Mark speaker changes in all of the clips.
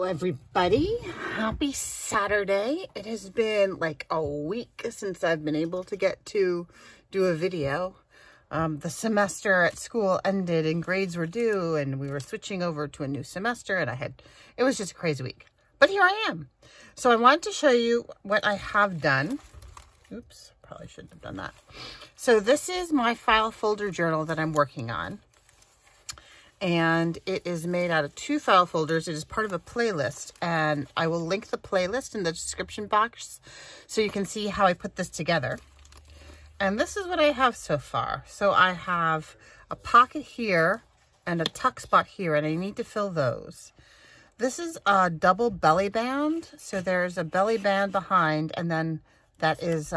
Speaker 1: Hello everybody, happy Saturday. It has been like a week since I've been able to get to do a video. The semester at school ended and grades were due and we were switching over to a new semester and it was just a crazy week. But here I am. So I wanted to show you what I have done. Oops, probably shouldn't have done that. So this is my file folder journal that I'm working on. And it is made out of 2 file folders. It is part of a playlist, and I will link the playlist in the description box so you can see how I put this together. And this is what I have so far. So I have a pocket here and a tuck spot here, and I need to fill those. This is a double belly band. So there's a belly band behind, and then that is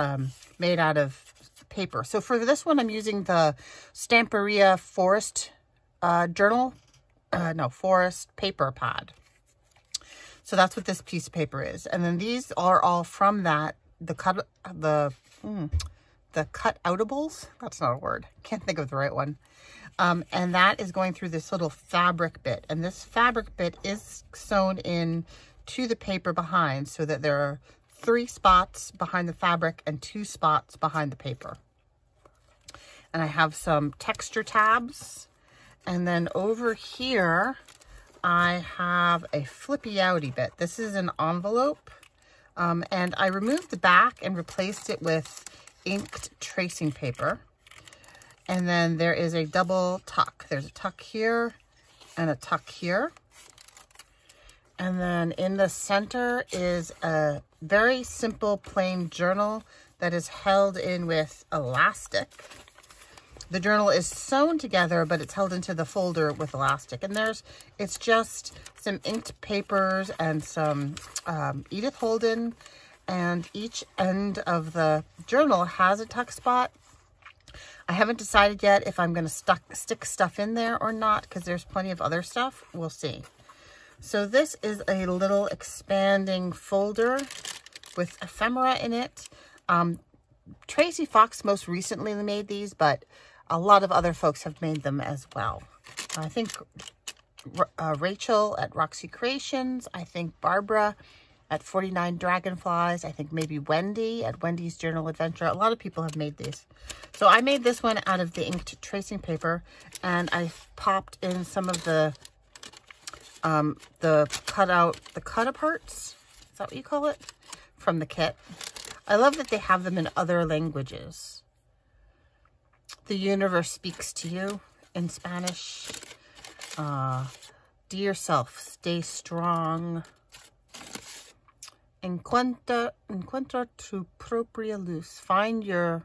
Speaker 1: made out of paper. So for this one, I'm using the Stamperia Forest forest paper pad. So that's what this piece of paper is. And then these are all from that, the cut-outables. That's not a word. Can't think of the right one. And that is going through this little fabric bit. And this fabric bit is sewn in to the paper behind so that there are 3 spots behind the fabric and 2 spots behind the paper. And I have some texture tabs. And then over here, I have a flippy outy bit. This is an envelope. And I removed the back and replaced it with inked tracing paper. And then there is a double tuck. There's a tuck here and a tuck here. And then in the center is a very simple plain journal that is held in with elastic. The journal is sewn together, but it's held into the folder with elastic. And it's just some inked papers and some Edith Holden. And each end of the journal has a tuck spot. I haven't decided yet if I'm going to stick stuff in there or not, because there's plenty of other stuff. We'll see. So this is a little expanding folder with ephemera in it. Tracy Fox most recently made these, but a lot of other folks have made them as well. I think Rachel at Roxy Creations. I think Barbara at 49 Dragonflies. I think maybe Wendy at Wendy's Journal Adventure. A lot of people have made these. So I made this one out of the inked tracing paper, and I popped in some of the cut-aparts. Is that what you call it? From the kit. I love that they have them in other languages. The universe speaks to you in Spanish. Dear self, stay strong. Encuentra tu propia luz. Find your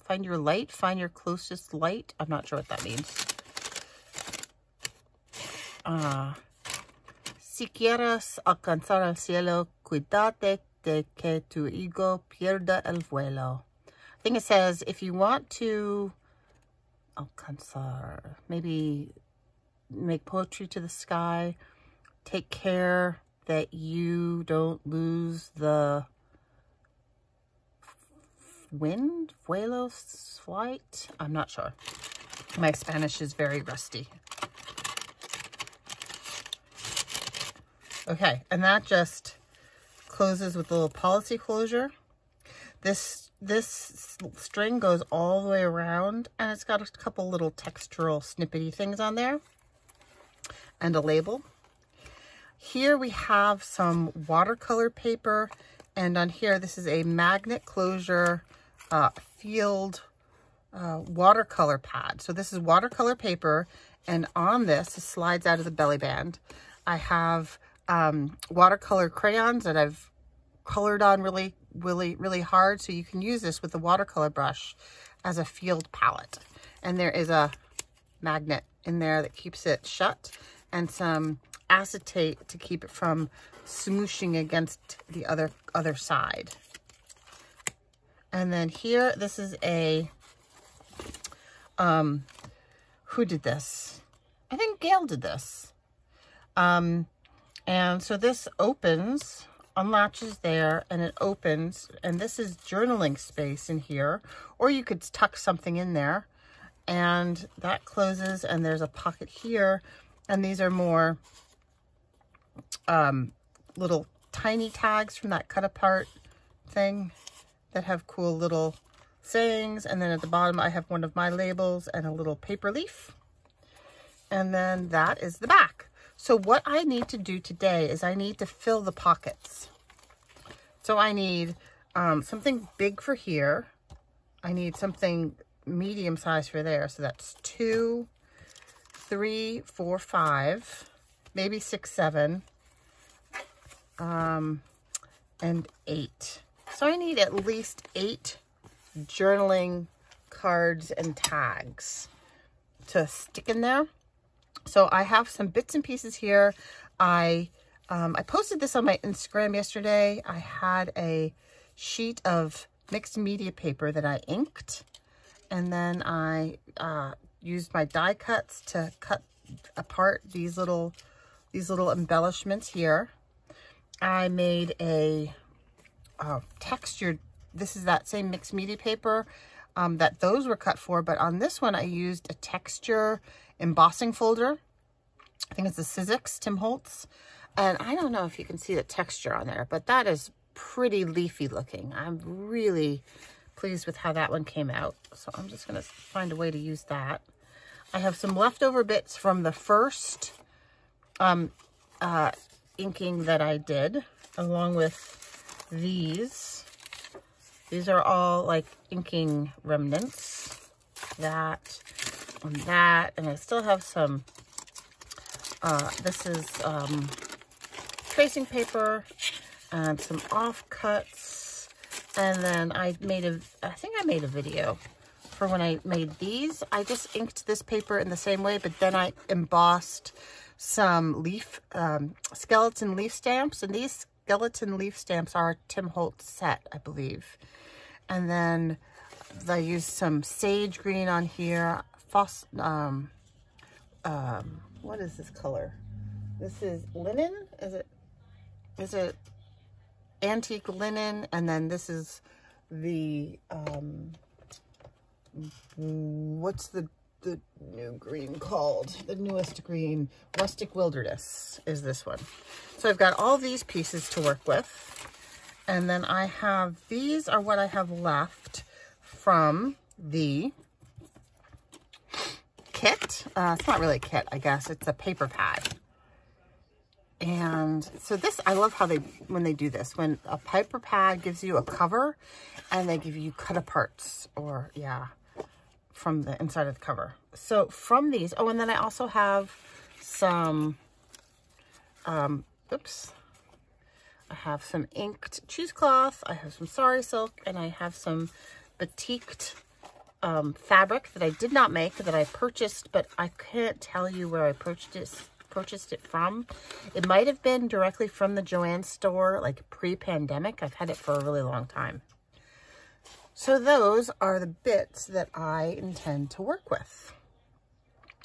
Speaker 1: light. Find your closest light. I'm not sure what that means. Si quieres alcanzar el cielo, cuídate de que tu ego pierda el vuelo. I think it says, if you want to alcanzar, maybe make poetry to the sky, take care that you don't lose the wind, vuelos, flight. I'm not sure. My Spanish is very rusty. Okay, and that just closes with a little policy closure. This string goes all the way around, and it's got a couple little textural snippety things on there and a label. Here we have some watercolor paper, and on here this is a magnet closure field watercolor pad. So this is watercolor paper, and on this, it slides out of the belly band. I have watercolor crayons that I've colored on really hard, so you can use this with a watercolor brush as a field palette. And there is a magnet in there that keeps it shut, and some acetate to keep it from smooshing against the other side. And then here, this is a who did this? I think Gail did this. And so this opens, unlatches there, and it opens, and this is journaling space in here, or you could tuck something in there, and that closes, and there's a pocket here, and these are more little tiny tags from that cut apart thing that have cool little sayings. And then at the bottom, I have one of my labels and a little paper leaf. And then that is the back. So what I need to do today is I need to fill the pockets. So I need something big for here. I need something medium size for there. So that's 2, 3, 4, 5, maybe 6, 7, and 8. So I need at least 8 journaling cards and tags to stick in there. So I have some bits and pieces here. I posted this on my Instagram yesterday. I had a sheet of mixed media paper that I inked, and then I used my die cuts to cut apart these little embellishments here. I made a textured, this is that same mixed media paper that those were cut for, but on this one I used a texture embossing folder. I think it's the Sizzix Tim Holtz, and I don't know if you can see the texture on there, but that is pretty leafy looking. I'm really pleased with how that one came out. So I'm just going to find a way to use that. I have some leftover bits from the first inking that I did, along with these. These are all like inking remnants. That and that, and I still have some, this is tracing paper and some offcuts. And then I think I made a video for when I made these. I just inked this paper in the same way, but then I embossed some leaf, skeleton leaf stamps. And these skeleton leaf stamps are a Tim Holtz set, I believe. And then I used some sage green on here. What is this color? This is linen. Is it antique linen? And then this is the what's the new green called? The newest green, rustic wilderness is this one. So I've got all these pieces to work with, and then I have, these are what I have left from the kit. It's not really a kit, I guess. It's a paper pad. And so this, I love how when they do this, when a paper pad gives you a cover and they give you cut aparts, or yeah, from the inside of the cover. So from these, oh, and then I also have some, oops, I have some inked cheesecloth, I have some sari silk, and I have some batiqued fabric that I did not make, that I purchased, but I can't tell you where I purchased it from. It might have been directly from the Joann store, like pre-pandemic. I've had it for a really long time. So those are the bits that I intend to work with.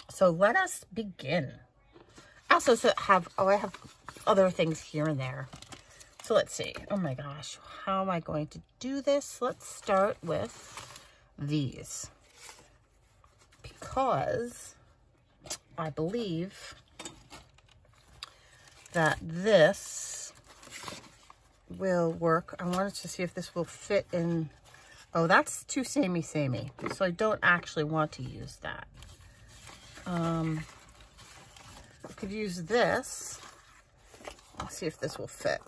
Speaker 1: So let us begin. I also have, I have other things here and there. So let's see. Oh my gosh, how am I going to do this? Let's start with these, because I believe that this will work. I wanted to see if this will fit in. Oh, that's too samey, so I don't actually want to use that. I could use this. I'll see if this will fit.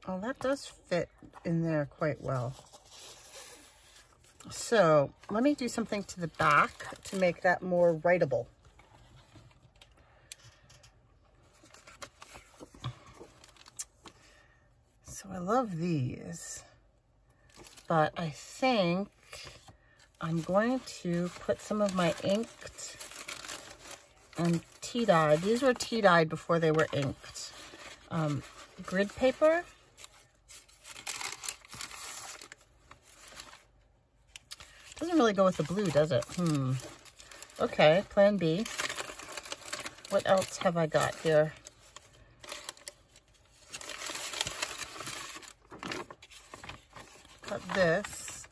Speaker 1: Oh, that does fit in there quite well. So let me do something to the back to make that more writable. So I love these, but I think I'm going to put some of my inked and tea-dyed. These were tea-dyed before they were inked. Grid paper. Doesn't really go with the blue, does it? Okay, plan B. What else have I got here? Got this.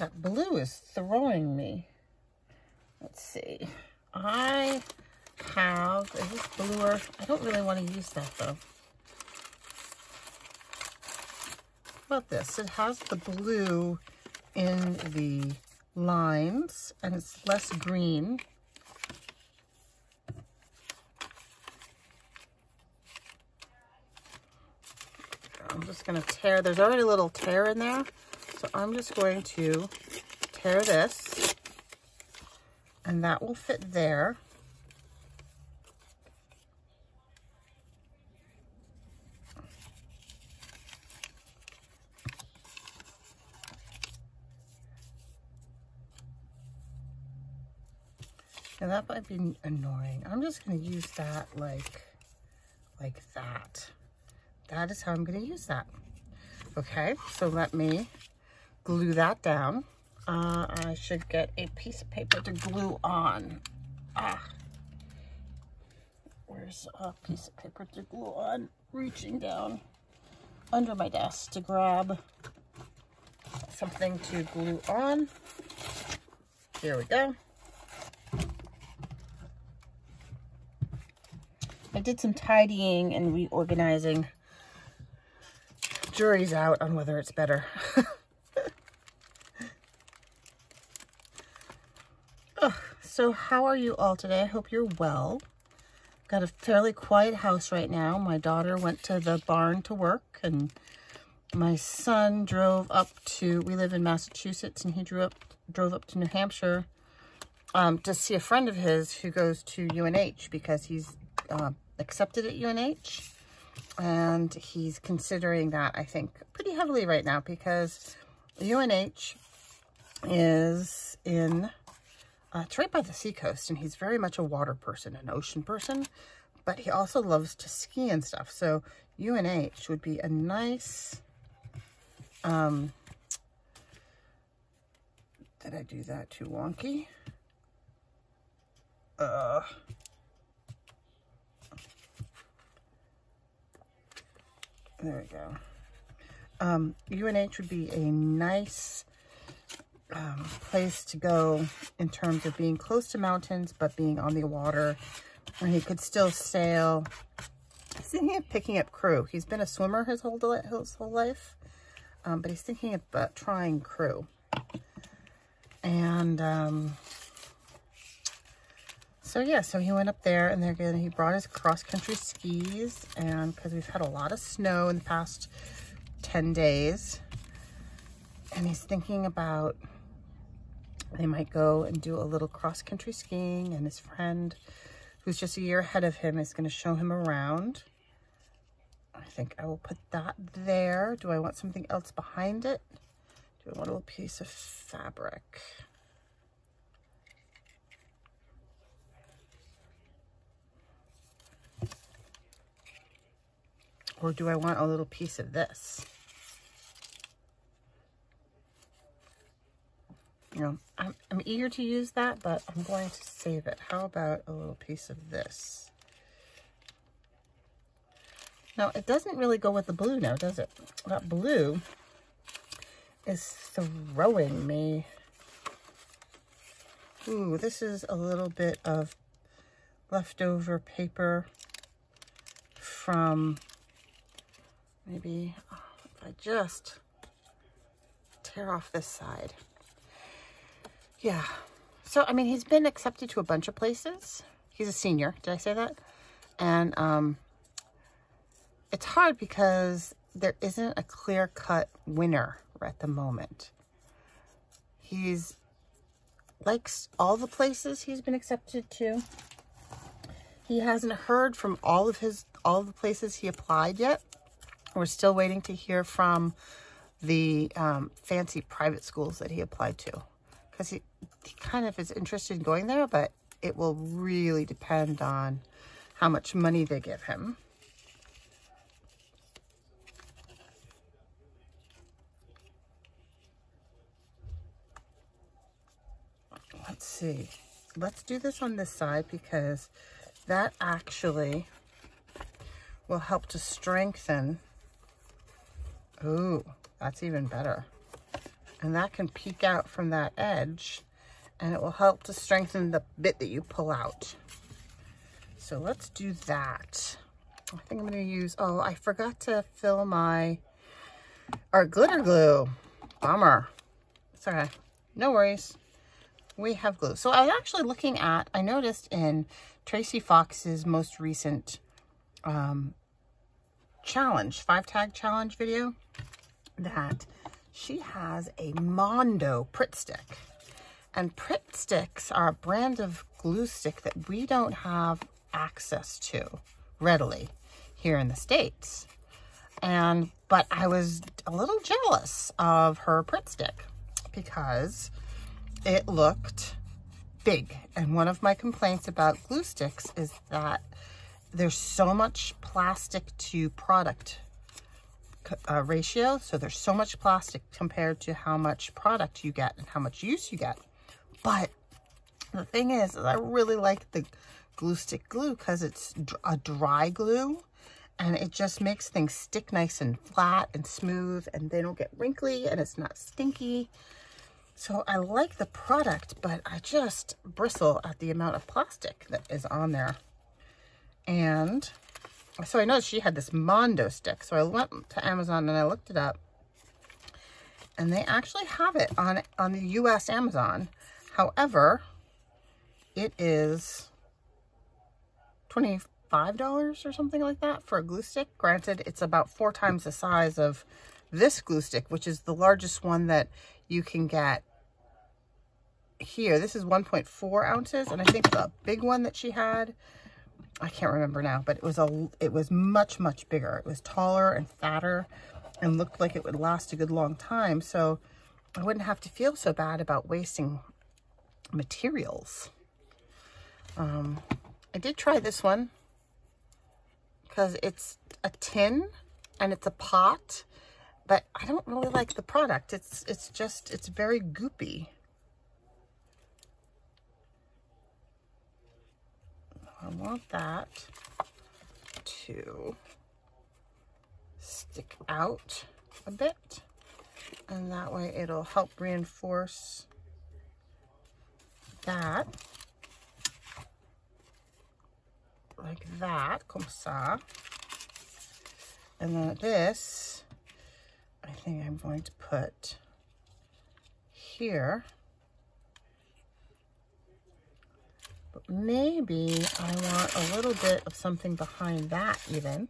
Speaker 1: that blue is throwing me. Let's see. I have, is this bluer? I don't really want to use that though. How about this? It has the blue in the lines and it's less green. I'm just going to tear, there's already a little tear in there, so I'm just going to tear this, and that will fit there. And that might be annoying. I'm just going to use that like that. That is how I'm going to use that. Okay, so let me glue that down. I should get a piece of paper to glue on. Where's a piece of paper to glue on? Reaching down under my desk to grab something to glue on. Here we go. I did some tidying and reorganizing. Jury's out on whether it's better. So how are you all today? I hope you're well. Got a fairly quiet house right now. My daughter went to the barn to work, and my son drove up to, we live in Massachusetts, and he drove up to New Hampshire to see a friend of his who goes to UNH because he's accepted at UNH. And he's considering that, I think, pretty heavily right now because UNH is in, it's right by the seacoast, and he's very much a water person, an ocean person, but he also loves to ski and stuff. So UNH would be a nice, did I do that too wonky? There we go. UNH would be a nice place to go in terms of being close to mountains, but being on the water. And he could still sail. He's thinking of picking up crew. He's been a swimmer his whole life, but he's thinking about trying crew. And so yeah, so he went up there, and he brought his cross-country skis, and because we've had a lot of snow in the past 10 days, and he's thinking about they might go and do a little cross-country skiing, and his friend, who's just a year ahead of him, is going to show him around. I think I will put that there. Do I want something else behind it? Do I want a little piece of fabric? Or do I want a little piece of this? You know, I'm eager to use that, but I'm going to save it. How about a little piece of this? Now, it doesn't really go with the blue now, does it? That blue is throwing me. Ooh, this is a little bit of leftover paper from maybe, if I just tear off this side. Yeah. So, I mean, he's been accepted to a bunch of places. He's a senior. Did I say that? And it's hard because there isn't a clear-cut winner at the moment. He's likes all the places he's been accepted to. He hasn't heard from all of the places he applied yet. We're still waiting to hear from the fancy private schools that he applied to, because he kind of is interested in going there, but it will really depend on how much money they give him. Let's see. Let's do this on this side because that actually will help to strengthen. Ooh, that's even better. And that can peek out from that edge, and it will help to strengthen the bit that you pull out. So let's do that. I think I'm going to use, oh, I forgot to fill our glitter glue. Bummer. It's okay. No worries. We have glue. So I was actually looking at, I noticed in Tracy Fox's most recent challenge, 5-tag challenge video, that she has a Mondo Pritt stick. And Pritt sticks are a brand of glue stick that we don't have access to readily here in the States. But I was a little jealous of her Pritt stick because it looked big. And one of my complaints about glue sticks is that there's so much plastic to product ratio. So there's so much plastic compared to how much product you get and how much use you get. But the thing is I really like the glue stick glue because it's a dry glue, and it just makes things stick nice and flat and smooth, and they don't get wrinkly, and it's not stinky. So I like the product, but I just bristle at the amount of plastic that is on there. And so I noticed she had this Mondo stick. So I went to Amazon and I looked it up, and they actually have it on the US Amazon. However, it is $25 or something like that for a glue stick. Granted, it's about 4 times the size of this glue stick, which is the largest one that you can get here. This is 1.4 ounces, and I think the big one that she had, I can't remember now, but it was much, much bigger. It was taller and fatter and looked like it would last a good long time, so I wouldn't have to feel so bad about wasting materials. I did try this one because it's a tin and it's a pot, but I don't really like the product. It's very goopy. I want that to stick out a bit, and that way it'll help reinforce that, like that, comme ça. And then this, I think I'm going to put here. But maybe I want a little bit of something behind that even.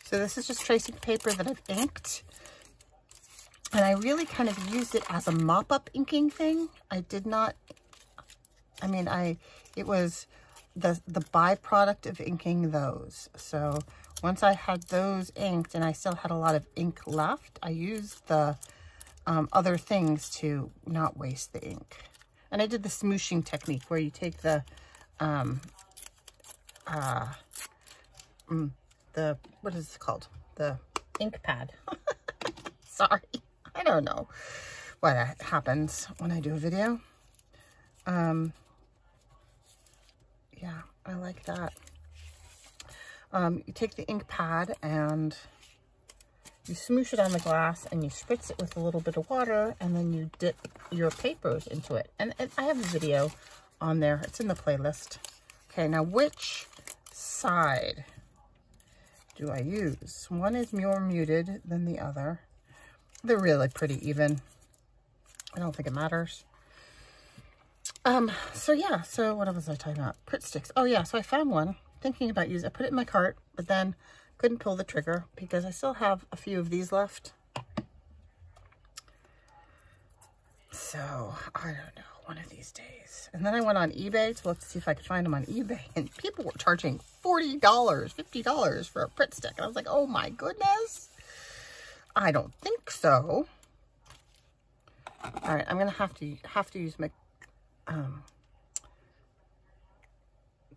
Speaker 1: So this is just tracing paper that I've inked. And I really kind of used it as a mop-up inking thing. I did not, I mean, it was the byproduct of inking those. So once I had those inked and I still had a lot of ink left, I used the other things to not waste the ink. And I did the smooshing technique where you take the what is it called? The ink pad. Sorry. I don't know what happens when I do a video. Yeah, I like that. You take the ink pad and you smoosh it on the glass and you spritz it with a little bit of water, and then you dip your papers into it. And I have a video on there. It's in the playlist. Okay, now which side do I use? One is more muted than the other. They're really pretty even. I don't think it matters. So yeah, so what was I talking about? Pritt sticks. Oh yeah, so I found one, thinking about using it. I put it in my cart, but then couldn't pull the trigger because I still have a few of these left. So I don't know, one of these days. And then I went on eBay to look to see if I could find them on eBay, and people were charging $40, $50 for a Pritt stick. And I was like, oh my goodness. I don't think so. All right, I'm gonna have to use my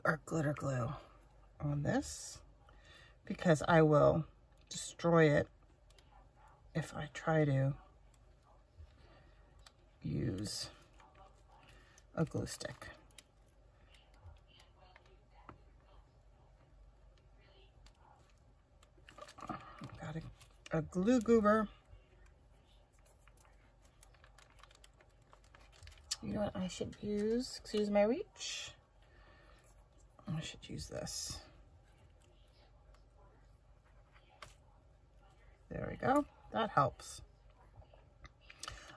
Speaker 1: our glitter glue on this because I will destroy it if I try to use a glue stick. a glue goober. You know what I should use? Excuse my reach. I should use this. There we go. That helps.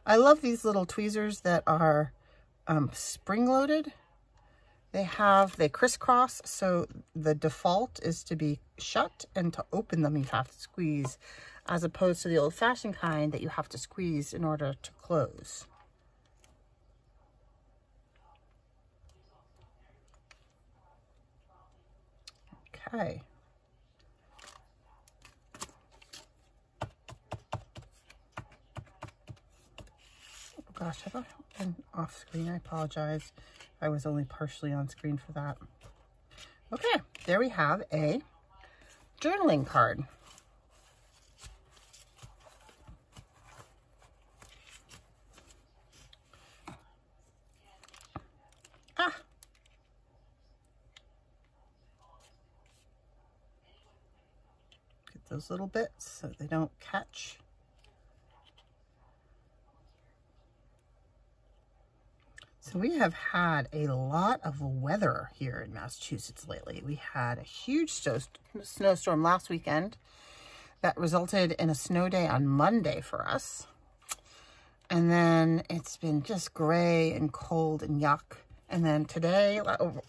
Speaker 1: I love these little tweezers that are spring-loaded. They crisscross, so the default is to be shut, and to open them you have to squeeze, as opposed to the old-fashioned kind that you have to squeeze in order to close. Okay. Oh gosh, have I been off screen? I apologize. I was only partially on screen for that. Okay, there we have a journaling card. Those little bits so they don't catch. So we have had a lot of weather here in Massachusetts lately. We had a huge snowstorm last weekend that resulted in a snow day on Monday for us. And then it's been just gray and cold and yuck. And then today,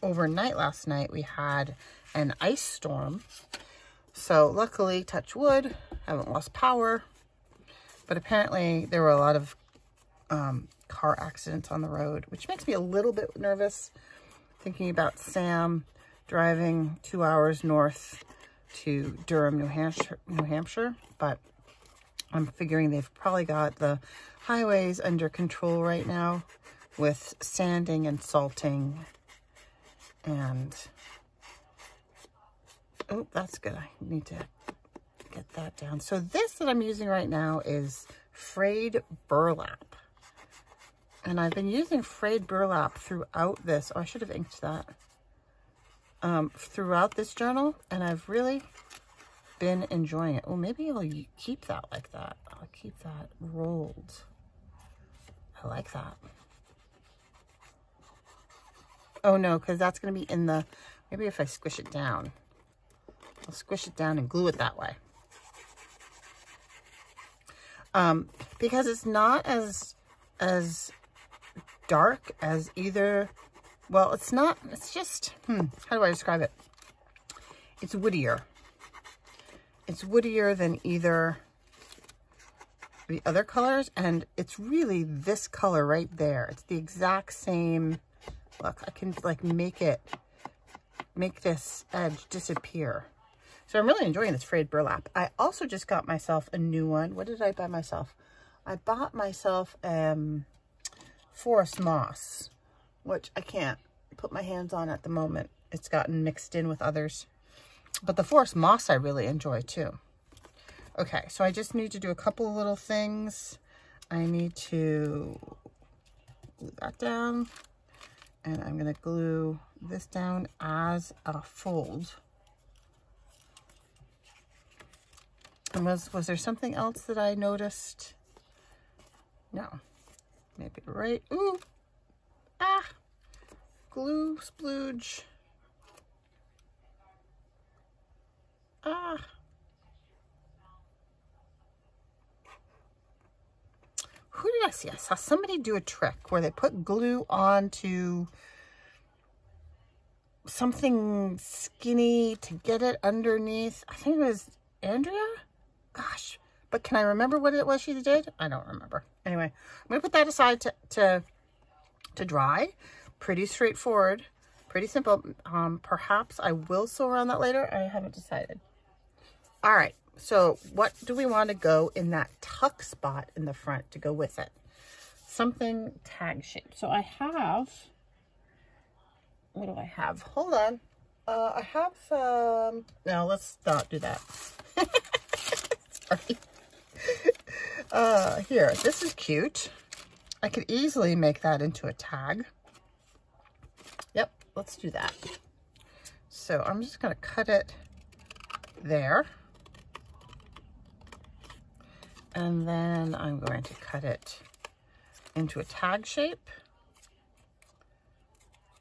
Speaker 1: overnight last night, we had an ice storm. So luckily, touch wood, haven't lost power, but apparently there were a lot of car accidents on the road, which makes me a little bit nervous thinking about Sam driving 2 hours north to Durham, New Hampshire, but I'm figuring they've probably got the highways under control right now with sanding and salting and... Oh, that's good. I need to get that down. So this that I'm using right now is frayed burlap. And I've been using frayed burlap throughout this. Oh, I should have inked that. Throughout this journal. And I've really been enjoying it. Well, maybe I'll keep that like that. I'll keep that rolled. I like that. Oh, no, because that's going to be in the... Maybe if I squish it down. I'll squish it down and glue it that way. Because it's not as dark as either, well, it's not, it's just, how do I describe it? It's woodier. It's woodier than either the other colors, and it's really this color right there. It's the exact same, look, I can like make this edge disappear. So I'm really enjoying this frayed burlap. I also just got myself a new one. What did I buy myself? I bought myself forest moss, which I can't put my hands on at the moment. It's gotten mixed in with others. But the forest moss I really enjoy too. Okay, so I just need to do a couple of little things. I need to glue that down. And I'm going to glue this down as a fold. And was there something else that I noticed? No. Maybe right. Ooh. Ah. Glue splooge. Ah. Who did I see? I saw somebody do a trick where they put glue onto something skinny to get it underneath. I think it was Andrea. Gosh, but can I remember what it was she did? I don't remember. Anyway, I'm going to put that aside to dry. Pretty straightforward, pretty simple. Perhaps I will sew around that later. I haven't decided. All right, so what do we want to go in that tuck spot in the front to go with it? Something tag shaped. So I have, what do I have? Hold on. I have, no, let's not do that. Sorry. Here, this is cute. I could easily make that into a tag. Yep, let's do that. So I'm just going to cut it there. And then I'm going to cut it into a tag shape.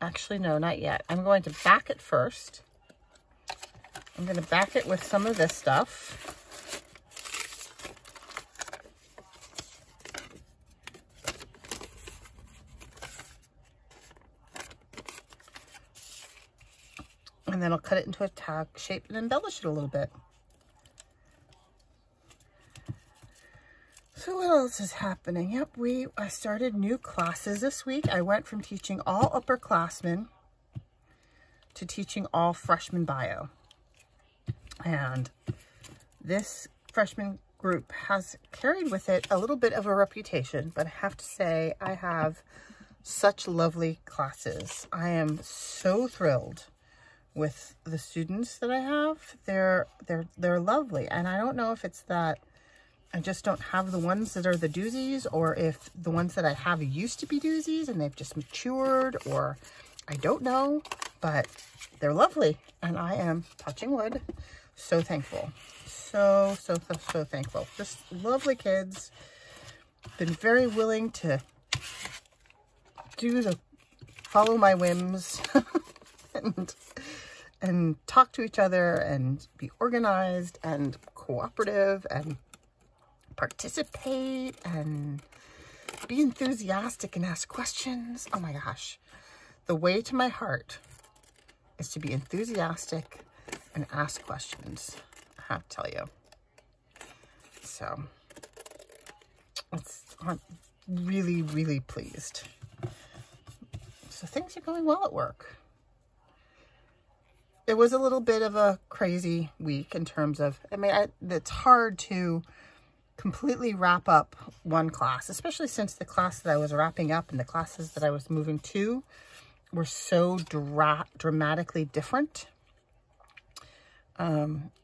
Speaker 1: Actually, no, not yet. I'm going to back it first. I'm going to back it with some of this stuff. And then I'll cut it into a tag shape and embellish it a little bit. So what else is happening? Yep, I started new classes this week. I went from teaching all upperclassmen to teaching all freshman bio. And this freshman group has carried with it a little bit of a reputation, but I have to say I have such lovely classes. I am so thrilled with the students that I have. They're lovely. And I don't know if it's that I just don't have the ones that are the doozies, or if the ones that I have used to be doozies and they've just matured, or I don't know, but they're lovely. And I am, touching wood, so thankful. So thankful. Just lovely kids. Been very willing to follow my whims and talk to each other and be organized and cooperative and participate and be enthusiastic and ask questions. Oh my gosh. The way to my heart is to be enthusiastic and ask questions, I have to tell you. So I'm really, really pleased. So things are going well at work. It was a little bit of a crazy week in terms of, it's hard to completely wrap up one class, especially since the class that I was wrapping up and the classes that I was moving to were so dramatically different.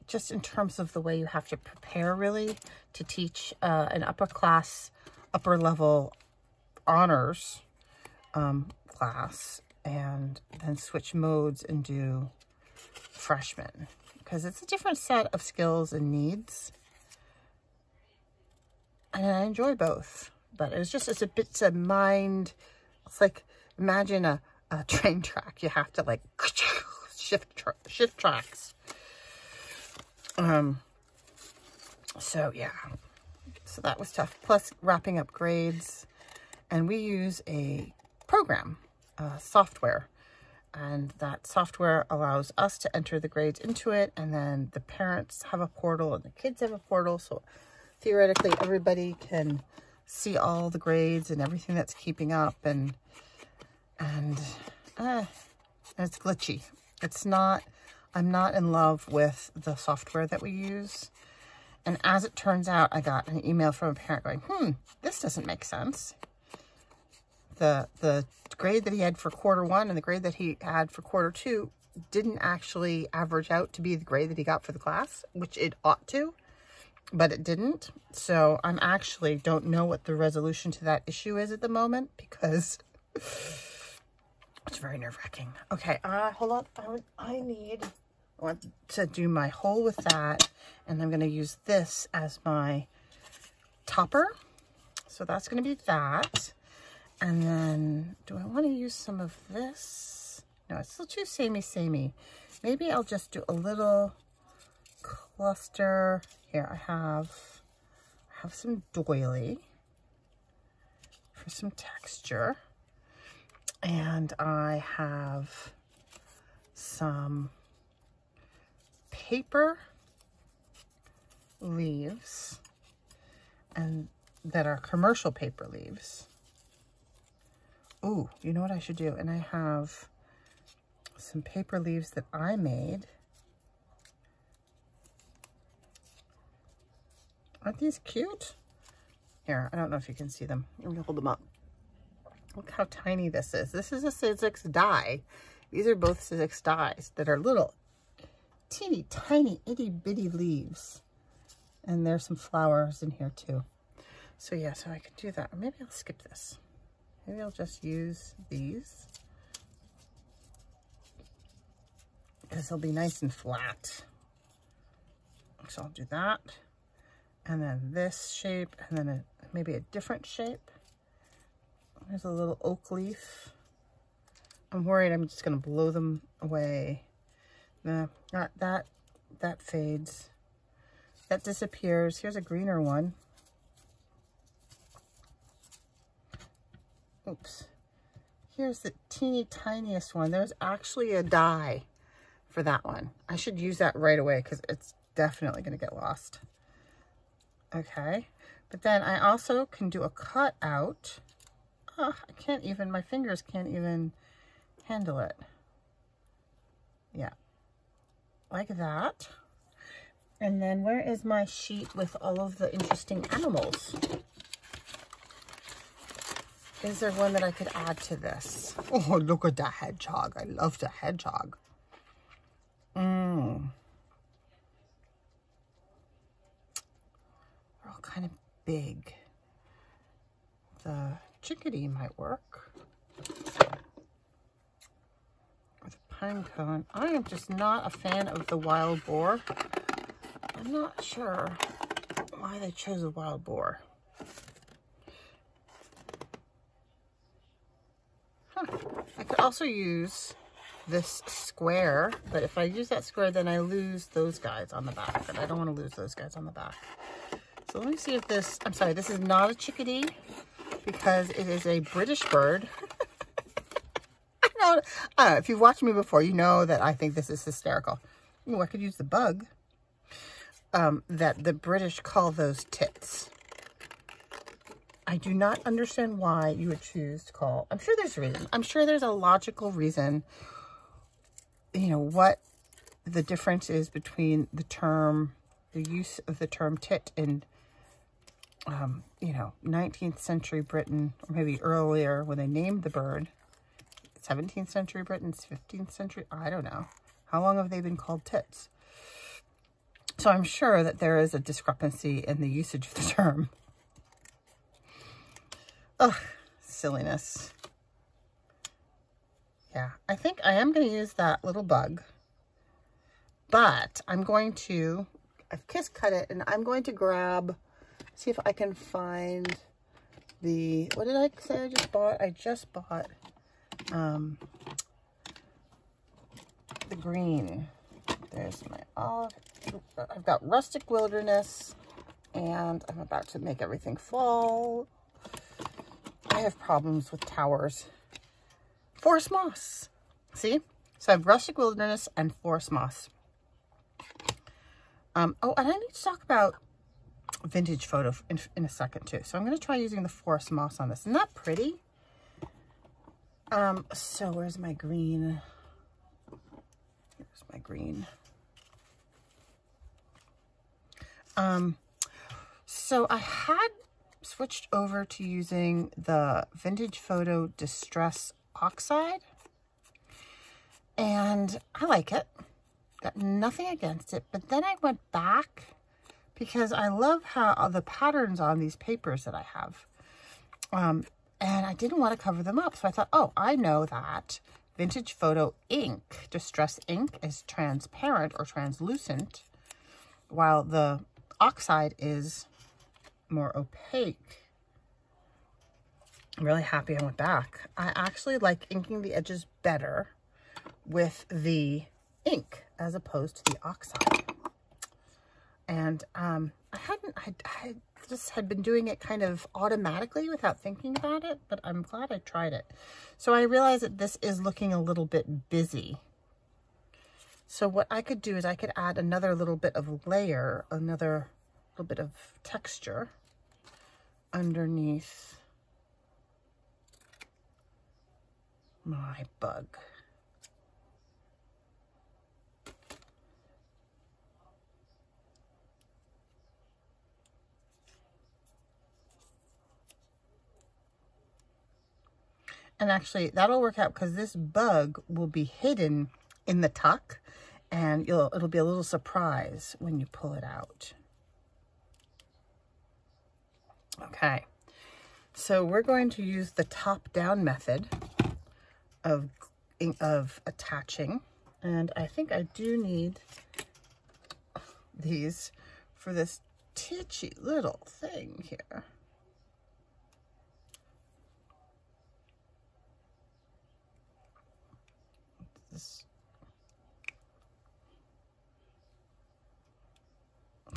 Speaker 1: Just in terms of the way you have to prepare really to teach an upper level honors class, and then switch modes and do freshmen, because it's a different set of skills and needs. And I enjoy both, but it's a mind. It's like, imagine a train track. You have to like shift tracks. So yeah, so that was tough. Plus wrapping up grades, and we use a program, software, and that software allows us to enter the grades into it, and then the parents have a portal and the kids have a portal, so theoretically everybody can see all the grades and everything that's keeping up, and it's glitchy. I'm not in love with the software that we use. And as it turns out, I got an email from a parent going, this doesn't make sense. The grade that he had for quarter one and the grade that he had for quarter two didn't actually average out to be the grade that he got for the class, which it ought to, but it didn't. So I'm actually don't know what the resolution to that issue is at the moment, because it's very nerve-wracking. Okay, hold on. I want to do my hole with that, and I'm going to use this as my topper. So that's going to be that. And then, do I want to use some of this? No, it's still too samey. Maybe I'll just do a little cluster. Here, I have some doily for some texture. And I have some paper leaves, and that are commercial paper leaves. Ooh, you know what I should do? And I have some paper leaves that I made. Aren't these cute? Here, I don't know if you can see them. Let me hold them up. Look how tiny this is. This is a Sizzix die. These are both Sizzix dies that are little, teeny, tiny, itty bitty leaves. And there's some flowers in here too. So yeah, so I can do that. Or maybe I'll skip this. Maybe I'll just use these, because they'll be nice and flat. So I'll do that. and then this shape, and then maybe a different shape. There's a little oak leaf. I'm worried I'm just going to blow them away. No, not that. That fades. That disappears. Here's a greener one. Oops. Here's the teeny tiniest one. There's actually a die for that one. I should use that right away because it's definitely going to get lost. Okay. But then I also can do a cutout. Oh, I can't even, my fingers can't even handle it. Yeah. Like that. And then where is my sheet with all of the interesting animals? Is there one that I could add to this? Oh, look at the hedgehog. I love the hedgehog. They're all kind of big. The chickadee might work. With a pine cone. I am just not a fan of the wild boar. I'm not sure why they chose a wild boar. I could also use this square, but if I use that square, then I lose those guys on the back, and I don't want to lose those guys on the back. So let me see if this, I'm sorry, this is not a chickadee because it is a British bird. I don't know, if you've watched me before, you know that I think this is hysterical. Ooh, I could use the bug. That the British call those tits. I do not understand why you would choose to call, I'm sure there's a reason. I'm sure there's a logical reason, you know, what the difference is between the term, the use of the term tit in, you know, 19th century Britain, or maybe earlier when they named the bird, 17th century Britain, 15th century, I don't know. How long have they been called tits? So I'm sure that there is a discrepancy in the usage of the term. Ugh, silliness. Yeah, I think I am going to use that little bug. But I'm going to, I've kiss cut it, and I'm going to grab, see if I can find the, what did I say I just bought? I just bought the green. There's my olive. I've got Rustic Wilderness, and I'm about to make everything fall. I have problems with towers. Forest moss. See? So I have Rustic Wilderness and Forest moss. Oh, and I need to talk about vintage photo in a second too. So I'm going to try using the forest moss on this. Isn't that pretty? So where's my green? Here's my green. So I had switched over to using the Vintage Photo Distress Oxide, and I like it. Got nothing against it, but then I went back because I love how the patterns on these papers that I have, and I didn't want to cover them up. So I thought, oh, I know that Vintage Photo ink, Distress ink, is transparent or translucent, while the oxide is more opaque. I'm really happy I went back. I actually like inking the edges better with the ink as opposed to the oxide. And I just had been doing it kind of automatically without thinking about it, but I'm glad I tried it. So I realized that this is looking a little bit busy. So what I could do is I could add another little bit of layer, another little bit of texture underneath my bug. And actually that'll work out because this bug will be hidden in the tuck, and it'll be a little surprise when you pull it out. Okay, so we're going to use the top-down method of attaching, and I think I do need these for this titchy little thing here. This.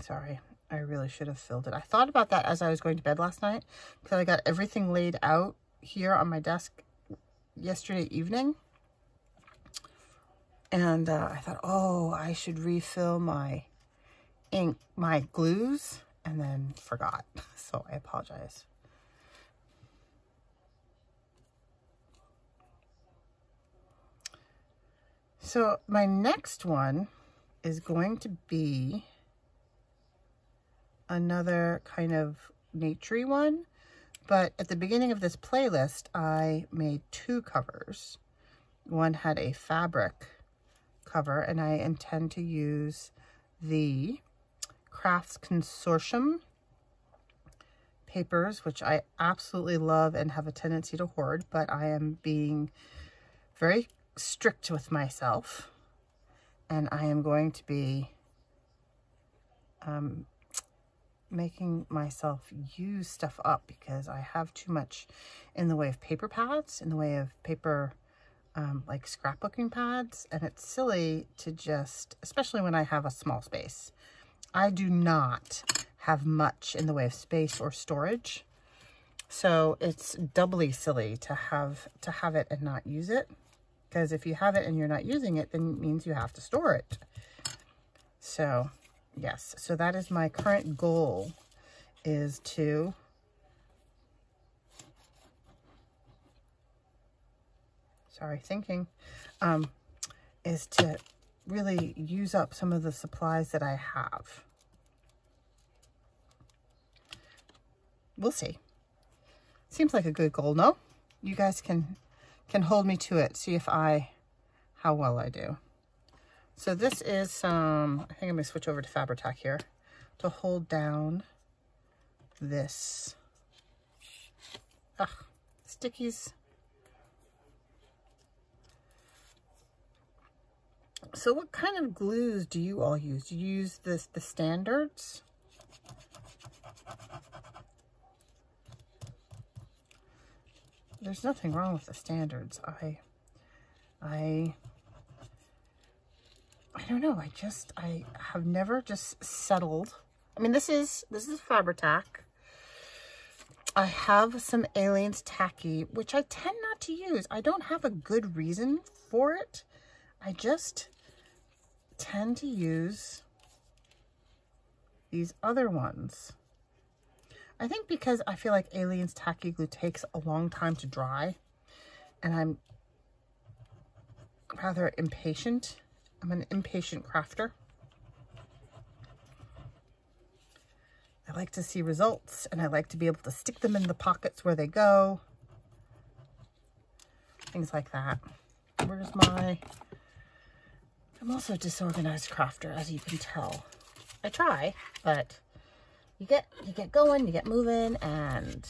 Speaker 1: Sorry, I really should have filled it. I thought about that as I was going to bed last night because I got everything laid out here on my desk yesterday evening. And I thought, oh, I should refill my ink, my glues, and then forgot. So I apologize. So my next one is going to be another kind of naturey one. But at the beginning of this playlist, I made 2 covers. One had a fabric cover, and I intend to use the Crafts Consortium papers, which I absolutely love and have a tendency to hoard, but I am being very strict with myself, and I am going to be making myself use stuff up because I have too much in the way of paper pads, in the way of paper like scrapbooking pads, and it's silly to just, especially when I have a small space. I do not have much in the way of space or storage, so it's doubly silly to have it and not use it, because if you have it and you're not using it, then it means you have to store it. So yes, so that is my current goal, is to is to really use up some of the supplies that I have. We'll see. Seems like a good goal, no? You guys can hold me to it, see if how well I do. So this is some, I think I'm gonna switch over to Fabri-Tac here to hold down this, stickies. So what kind of glues do you all use? Do you use the standards? There's nothing wrong with the standards. I don't know. I have never just settled. I mean, this is Fabri-Tac. I have some Aleene's Tacky, which I tend not to use. I don't have a good reason for it. I just tend to use these other ones. I think because I feel like Aleene's Tacky glue takes a long time to dry, and I'm rather impatient. I'm an impatient crafter. I like to see results, and I like to be able to stick them in the pockets where they go. Things like that. Where's my... I'm also a disorganized crafter, as you can tell. I try, but you get going, you get moving, and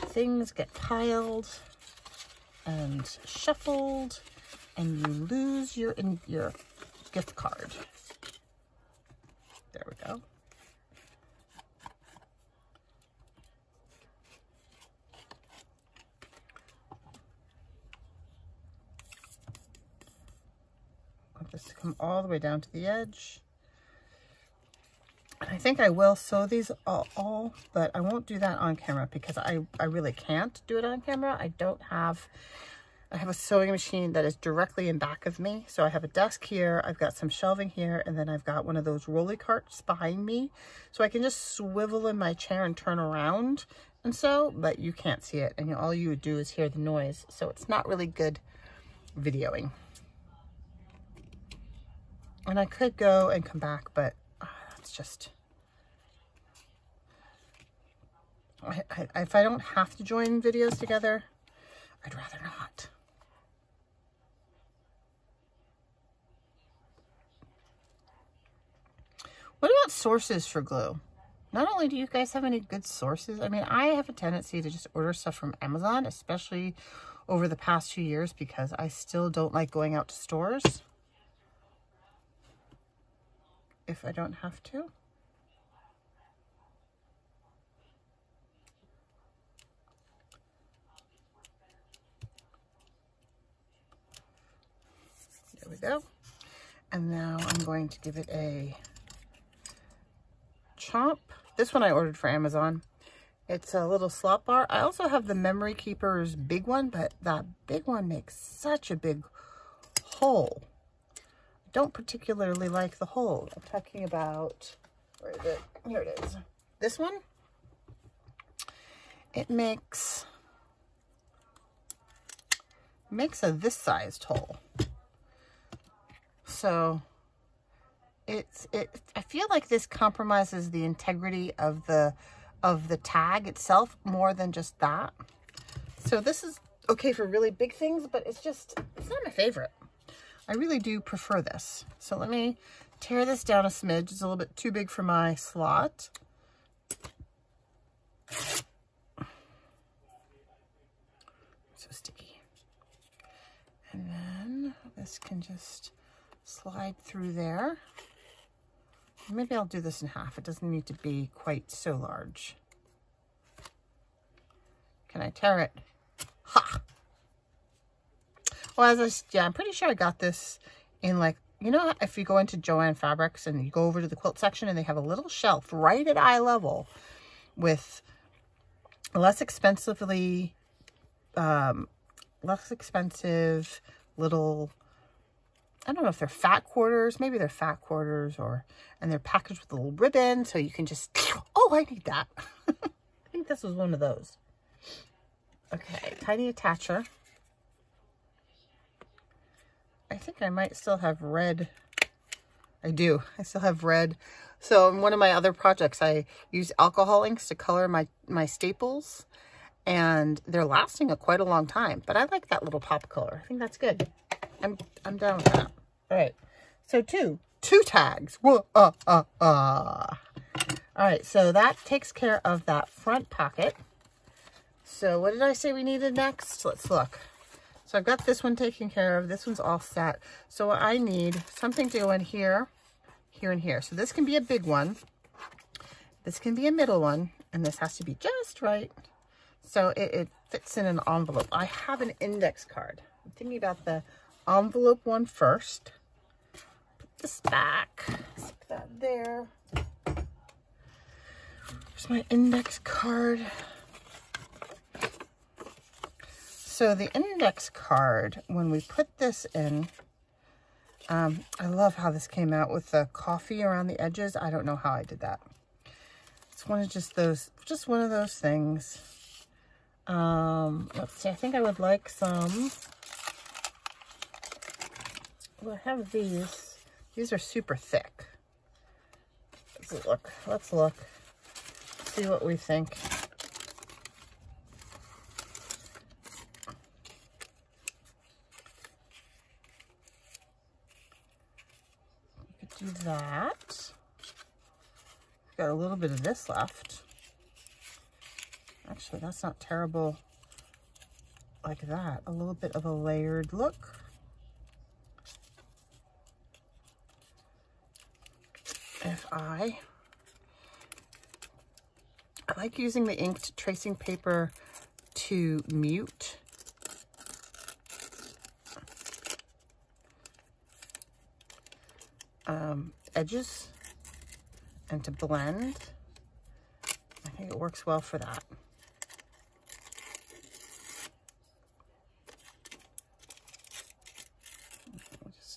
Speaker 1: things get piled and shuffled, and you lose your gift card. There we go. Want this to come all the way down to the edge. And I think I will sew these all, but I won't do that on camera because I really can't do it on camera. I have a sewing machine that is directly in back of me. So I have a desk here, I've got some shelving here, and then I've got one of those rolly carts behind me. So I can just swivel in my chair and turn around and sew, but you can't see it. And all you would do is hear the noise. So it's not really good videoing. And I could go and come back, but that's just... if I don't have to join videos together, I'd rather not. What about sources for glue? Not only do you guys have any good sources, I mean, I have a tendency to just order stuff from Amazon, especially over the past few years, because I still don't like going out to stores if I don't have to. go. And now I'm going to give it a chomp. This one I ordered for Amazon. It's a little slot bar. I also have the Memory Keeper's big one, but that big one makes such a big hole. I don't particularly like the hole. I'm talking about, where is it? Here it is. This one, it makes a this sized hole. So I feel like this compromises the integrity of the tag itself more than just that. So this is okay for really big things, but it's not my favorite. I really do prefer this. So let me tear this down a smidge. It's a little bit too big for my slot. So sticky. And then this can just slide through there. Maybe I'll do this in half. It doesn't need to be quite so large. Can I tear it? Ha! Well, I'm pretty sure I got this in, like, you know, if you go into Joann Fabrics and you go over to the quilt section and they have a little shelf right at eye level with less expensive little, I don't know if they're fat quarters, maybe they're fat quarters, and they're packaged with a little ribbon, so you can just, oh, I need that. I think this was one of those. Okay, tiny attacher. I think I might still have red. I do. I still have red. So in one of my other projects, I use alcohol inks to color my staples, and they're lasting quite a long time. But I like that little pop color. I think that's good. I'm down with that. All right. So two tags. Whoa, All right. So that takes care of that front pocket. So what did I say we needed next? Let's look. So I've got this one taken care of. This one's all set. So I need something to go in here, here, and here. So this can be a big one. This can be a middle one. And this has to be just right. So it fits in an envelope. I have an index card. I'm thinking about the envelope one first. Put this back. Stick that there. Here's my index card. So the index card, when we put this in, I love how this came out with the coffee around the edges. I don't know how I did that. It's one of just one of those things. Let's see, I think I would like some. Well, I have these. These are super thick. Let's look. See what we think. Do that. Got a little bit of this left. Actually, that's not terrible like that. A little bit of a layered look. I like using the inked tracing paper to mute. Edges and to blend. I think it works well for that.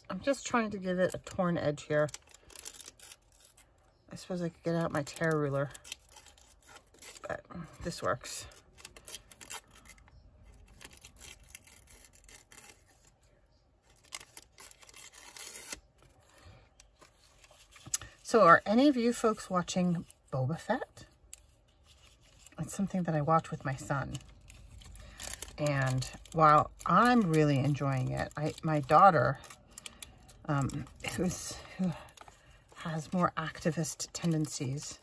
Speaker 1: I'm just trying to give it a torn edge here. I suppose I could get out my tear ruler, but this works. So are any of you folks watching Boba Fett? It's something that I watch with my son. And while I'm really enjoying it, my daughter, who has more activist tendencies,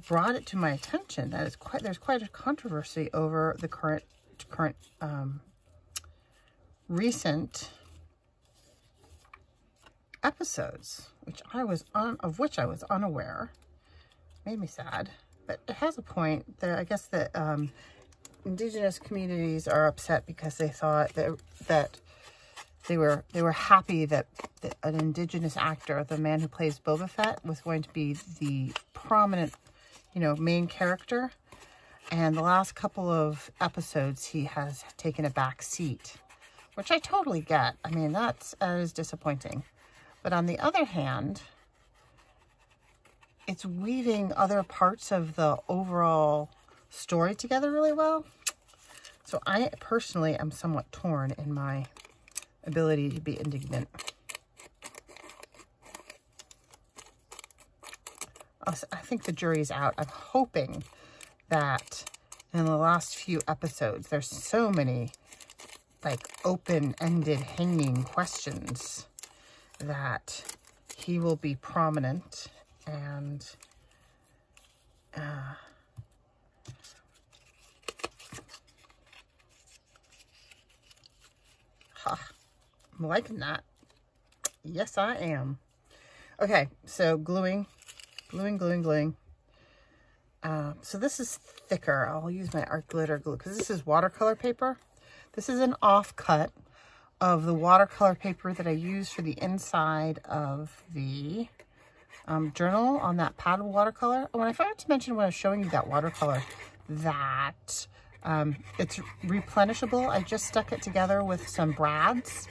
Speaker 1: brought it to my attention that there's quite a controversy over the current recent episodes, of which I was unaware. Made me sad, but it has a point. I guess that Indigenous communities are upset because they thought that they were happy that an Indigenous actor, the man who plays Boba Fett, was going to be the prominent, you know, main character. And the last couple of episodes, he has taken a back seat, which I totally get. I mean, that is disappointing. But on the other hand, it's weaving other parts of the overall story together really well. So I personally am somewhat torn in my ability to be indignant. I think the jury's out. I'm hoping that in the last few episodes, there's so many like open-ended hanging questions that he will be prominent and I'm liking that. Yes, I am. Okay, so gluing. So this is thicker. I'll use my art glitter glue because this is watercolor paper. This is an offcut of the watercolor paper that I used for the inside of the journal on that pad of watercolor. When I forgot to mention when I was showing you that watercolor, that it's replenishable. I just stuck it together with some brads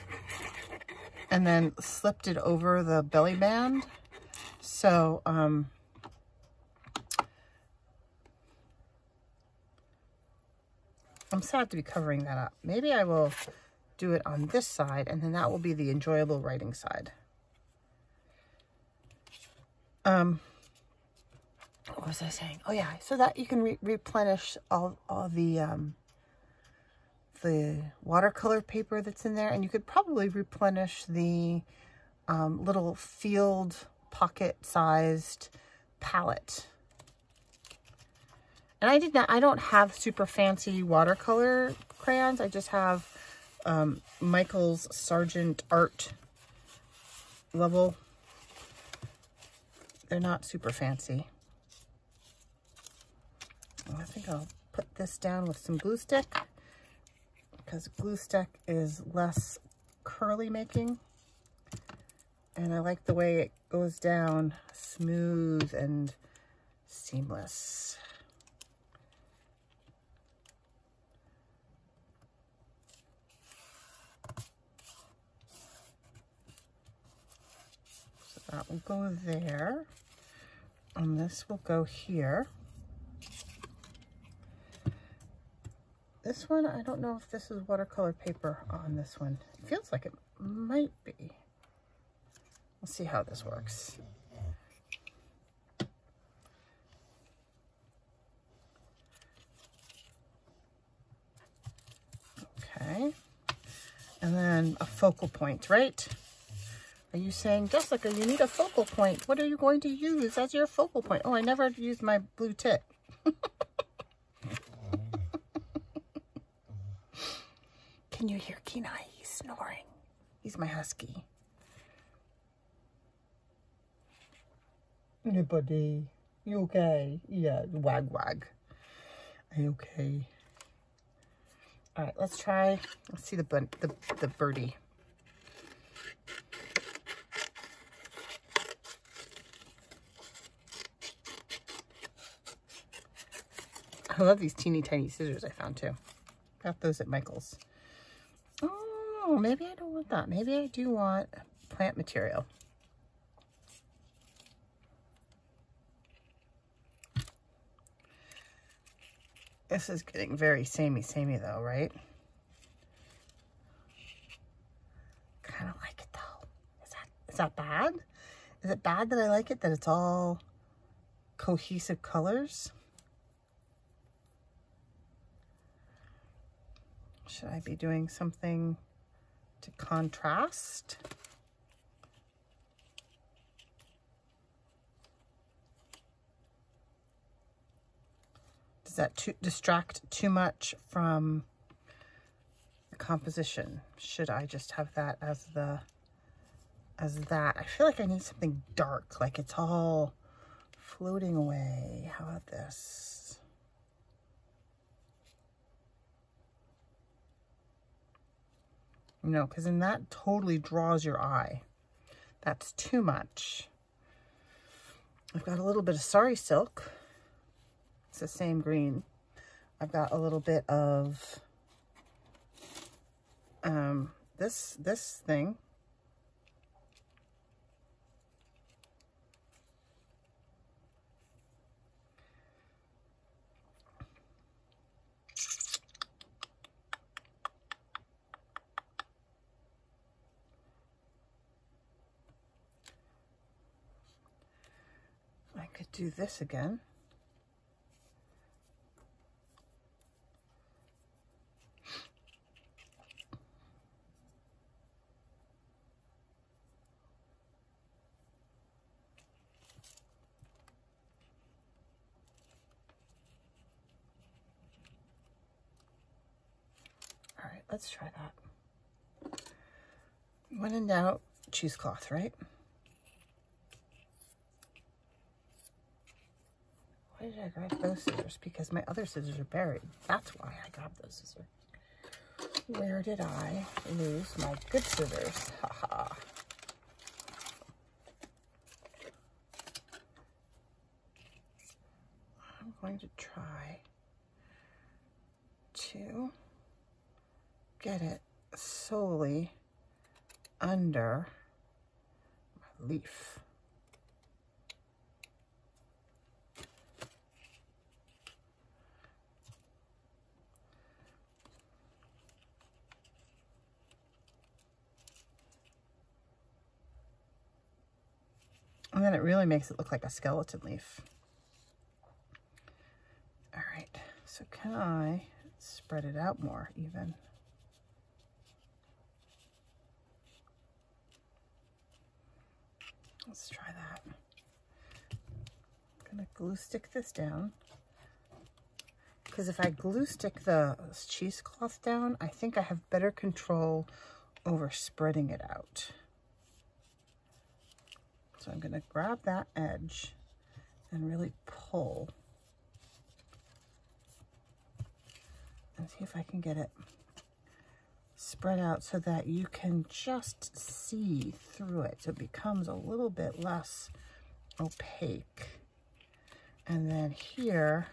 Speaker 1: and then slipped it over the belly band. So, I'm sad to be covering that up. Maybe I will do it on this side, and then that will be the enjoyable writing side. What was I saying? Oh yeah, so that you can replenish all the watercolor paper that's in there, and you could probably replenish the little field pocket-sized palette. And I don't have super fancy watercolor crayons. I just have Michael's Sargent Art level. They're not super fancy. I think I'll put this down with some glue stick because glue stick is less curly making. And I like the way it goes down smooth and seamless. So that will go there. And this will go here. This one, I don't know if this is watercolor paper on this one. It feels like it might be. We'll see how this works. Okay. And then a focal point, right? Are you saying, Jessica, you need a focal point. What are you going to use as your focal point? Oh, I never used my blue tip. Can you hear Kenai? He's snoring. He's my husky. Hey, buddy. You okay? Yeah, wag wag. Are you okay? All right, let's try. Let's see the birdie. I love these teeny tiny scissors I found too. Got those at Michael's. Oh, maybe I don't want that. Maybe I do want plant material. This is getting very samey though, right? Kind of like it though. Is that bad? Is it bad that I like it, that it's all cohesive colors? Should I be doing something to contrast? Does that distract too much from the composition? Should I just have that as that? I feel like I need something dark, like it's all floating away. How about this? You know, because then that totally draws your eye. That's too much. I've got a little bit of Sari Silk. It's the same green. I've got a little bit of this thing. I could do this again. All right, let's try that. When in doubt, cheesecloth, right? Why did I grab those scissors? Because my other scissors are buried. That's why I grabbed those scissors. Where did I lose my good scissors? Haha. I'm going to try to get it solely under my leaf. And then it really makes it look like a skeleton leaf. All right, so can I spread it out more even? Let's try that. I'm gonna glue stick this down. Because if I glue stick the cheesecloth down, I think I have better control over spreading it out. So I'm going to grab that edge and really pull and see if I can get it spread out so that you can just see through it. So it becomes a little bit less opaque. And then here,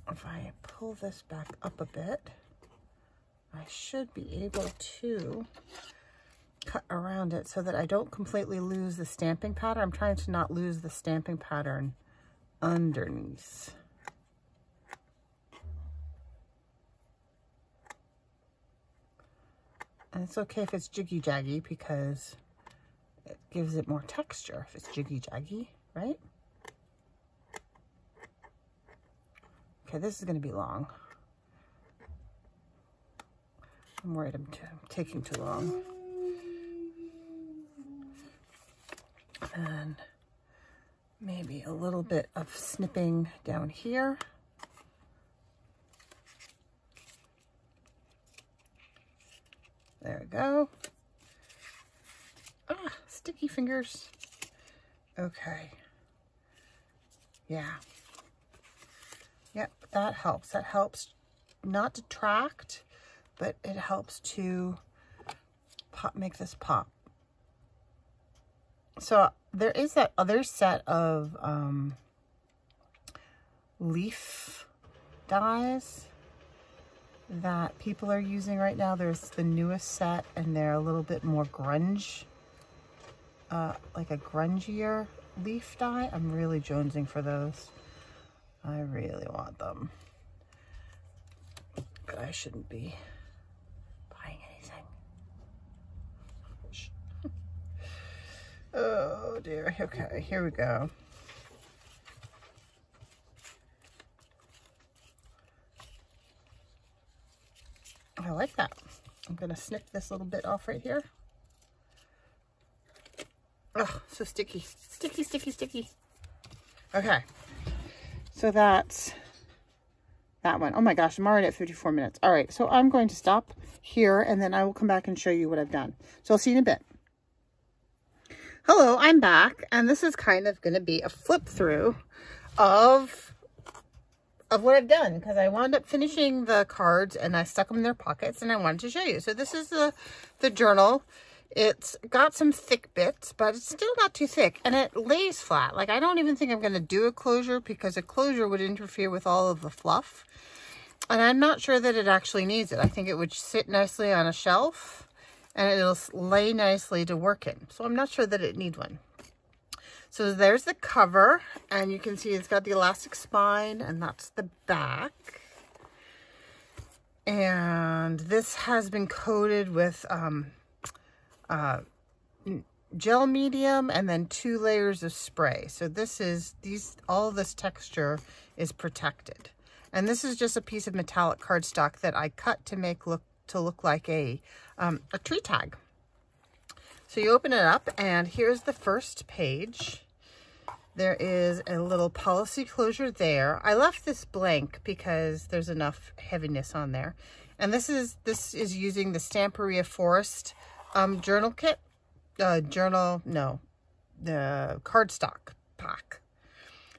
Speaker 1: if I pull this back up a bit, I should be able to cut around it so that I don't completely lose the stamping pattern. I'm trying to not lose the stamping pattern underneath. And it's okay if it's jiggy-jaggy because it gives it more texture if it's jiggy-jaggy, right? Okay, this is going to be long. I'm worried I'm taking too long. And maybe a little bit of snipping down here. There we go. Ah, sticky fingers. Okay. Yeah. Yep, that helps. That helps not detract, but it helps to pop, make this pop. So there is that other set of leaf dies that people are using right now. There's the newest set, and they're a little bit more grunge, like a grungier leaf dye. I'm really jonesing for those. I really want them, but I shouldn't be buying anything. Oh dear. Okay, here we go. I like that. I'm gonna snip this little bit off right here. Oh, so sticky. Sticky, sticky, sticky. Okay. So that's that one. Oh my gosh, I'm already at 54 minutes. All right, so I'm going to stop here and then I will come back and show you what I've done. So I'll see you in a bit. Hello, I'm back, and this is kind of going to be a flip through of of what I've done, because I wound up finishing the cards and I stuck them in their pockets and I wanted to show you. So this is the journal. It's got some thick bits, but it's still not too thick, and it lays flat. Like, I don't even think I'm going to do a closure, because a closure would interfere with all of the fluff. And I'm not sure that it actually needs it. I think it would sit nicely on a shelf and it'll lay nicely to work in. So I'm not sure that it needs one. So there's the cover, and you can see it's got the elastic spine, and that's the back. And this has been coated with gel medium and then 2 layers of spray. So this is all this texture is protected. And this is just a piece of metallic cardstock that I cut to look like a tree tag. So you open it up, and here's the first page. There is a little policy closure there. I left this blank because there's enough heaviness on there. And this is using the Stamperia Forest journal kit. The cardstock pack.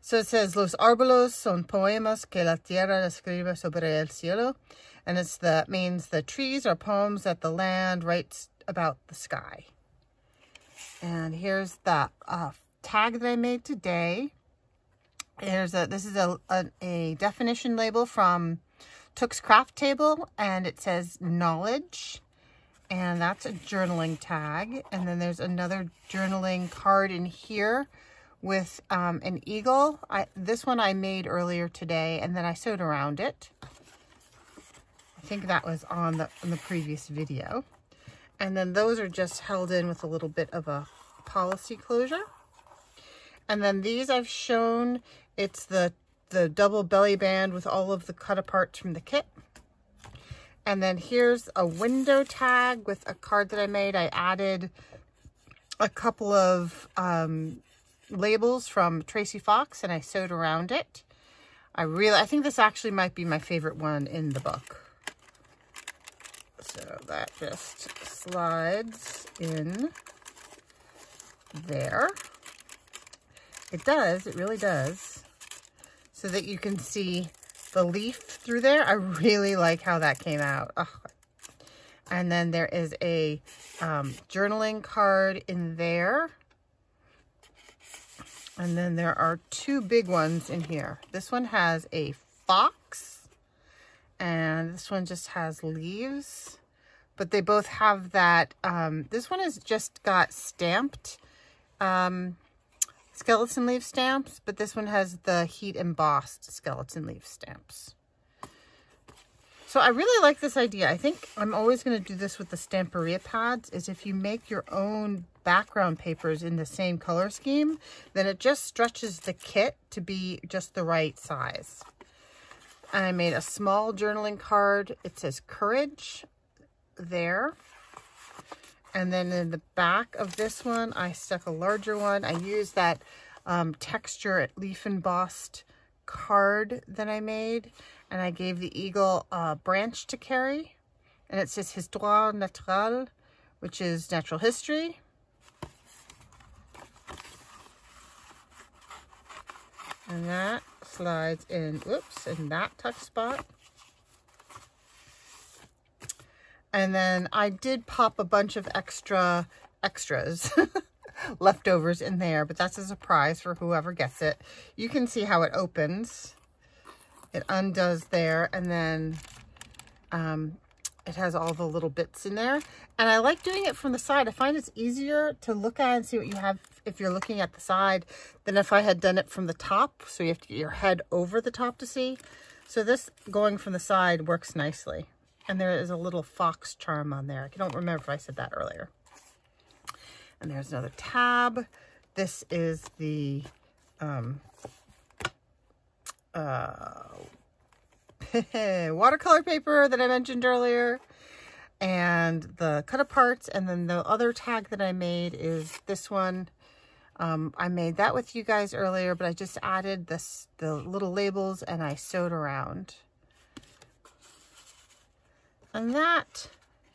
Speaker 1: So it says, Los árboles son poemas que la tierra escribe sobre el cielo. And that means the trees are poems that the land writes about the sky. And here's the tag that I made today. This is a definition label from Took's Craft Table, and it says knowledge. And that's a journaling tag. And then there's another journaling card in here with an eagle. This one I made earlier today, and then I sewed around it. I think that was on the previous video. And then those are just held in with a little bit of a policy closure. And then these I've shown, it's the double belly band with all of the cut aparts from the kit. And then here's a window tag with a card that I made. I added a couple of labels from Tracy Fox, and I sewed around it. I think this actually might be my favorite one in the book. So that just slides in there. It does, it really does. So that you can see the leaf through there. I really like how that came out. Oh. And then there is a journaling card in there. And then there are 2 big ones in here. This one has a fox, and this one just has leaves. But they both have that, this one has just got stamped skeleton leaf stamps, but this one has the heat embossed skeleton leaf stamps. So I really like this idea. I think I'm always going to do this with the Stamperia pads, is if you make your own background papers in the same color scheme, then it just stretches the kit to be just the right size. And I made a small journaling card. It says courage there. And then in the back of this one, I stuck a larger one. I used that texture leaf embossed card that I made, and I gave the eagle a branch to carry. And it says Histoire Naturelle, which is natural history. And that slides in, in that tuck spot. And then I did pop a bunch of extras, leftovers in there, but that's a surprise for whoever gets it. You can see how it opens. It undoes there, and then it has all the little bits in there. And I like doing it from the side. I find it's easier to look at and see what you have if you're looking at the side than if I had done it from the top. So you have to get your head over the top to see. So this going from the side works nicely. And there is a little fox charm on there. I don't remember if I said that earlier. And there's another tab. This is the watercolor paper that I mentioned earlier. And the cut aparts. And then the other tag that I made is this one. I made that with you guys earlier, but I just added the little labels and I sewed around. And that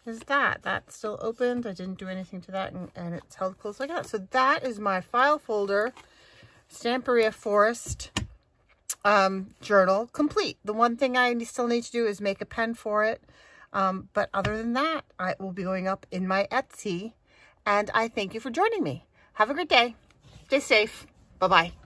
Speaker 1: is that. That's still opened. I didn't do anything to that, and it's held closed like that. So that is my file folder, Stamperia Forest journal complete. The one thing I still need to do is make a pen for it. But other than that, it will be going up in my Etsy. And I thank you for joining me. Have a great day. Stay safe. Bye-bye.